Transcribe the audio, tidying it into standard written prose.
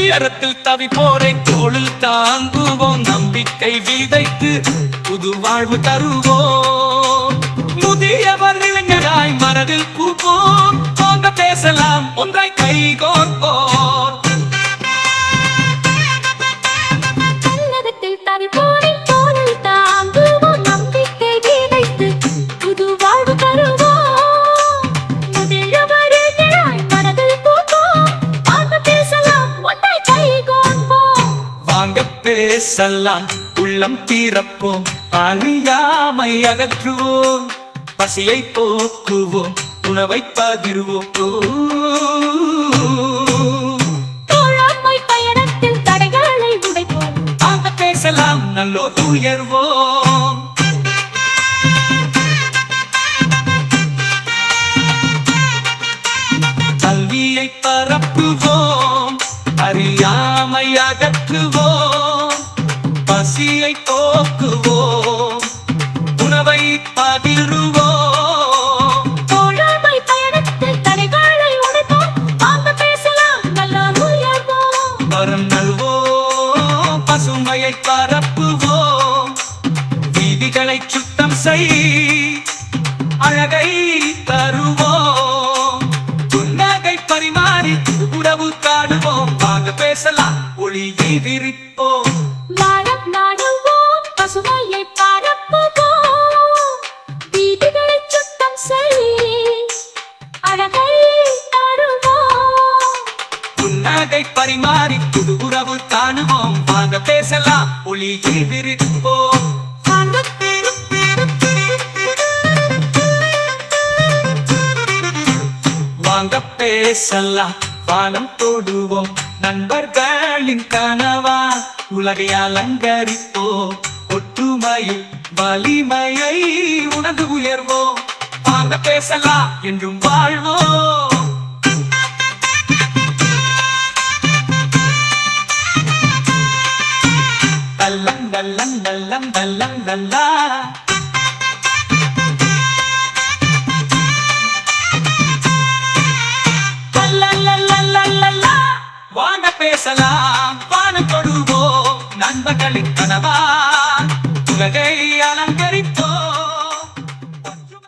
துயரத்தில் தவிப்போரை தோளில் தாங்குவோம், நம்பிக்கை விதைத்து புது வாழ்வு தருவோம். முதியவர் இளைஞராய் மனதில் பூப்போம், போங்க பேசலாம் ஒன்றாய் கைகோர்ப்போம். துயரத்தில் தவிப்போரை தோளில் தாங்குவோம், நம்பிக்கை விதைத்து புது வாழ்வு தருவோம். முதியவர் இளைஞராய் மனதில் பூப்போம், போங்க பேசலாம் ஒன்றாய் கைகோர்ப்போம். வாங்க பேசலாம் உள்ளம் தீரப்போம், அறியாமை அகற்றுவோம், பசியை போக்குவோம், உணவை பகிர்வோம். தோழமை பயணத்தில் தடைகளை உடைப்போம், வாங்க பேசலாம் நல்லோர் உயர்வோம். கல்வியை பரப்புவோம், அறியாமை அகற்றுவோம், பசியை போக்குவோம், உணவை பகிர்வோம். தோழமை பயணத்தில் தடைகளை உடைப்போம், வாங்க பேசலாம் நல்ல உயர்வோம். வரம் நல்வோம், பசுமையை பரப்புவோம், வீதிகளை சுத்தம் செய், அழகை தருவோம், புன்னகை பரிமாறி உறவு காடுவோம். வாங்க பேசலாம் ஒளியை விரிப்போம், வானம் நாடுவோம், பசுமையை பரப்புவோம், வீதிகளை சுத்தம் செய், அழகை தருவோம். புன்னகை பரிமாறி புது உறவு காணுவோம். வாங்க பேசலாம் ஒளியை விரிப்போம். வாங்க பேசலாம் வானம் தொடுவோம், நண்பர்களின் கனவா உலகை அலங்கரிப்போம், ஒற்றுமையில் வலிமையை உணர்ந்து உயர்வோம். வாங்க பேசலாம் என்றும் வாழ்வோம். தல்லம் தல்லம் தல்லம் தல்லம் தல்லா, வாங்க பேசலாம் வானம் தொடுவோம், நண்பர்களின் கனவா உலகை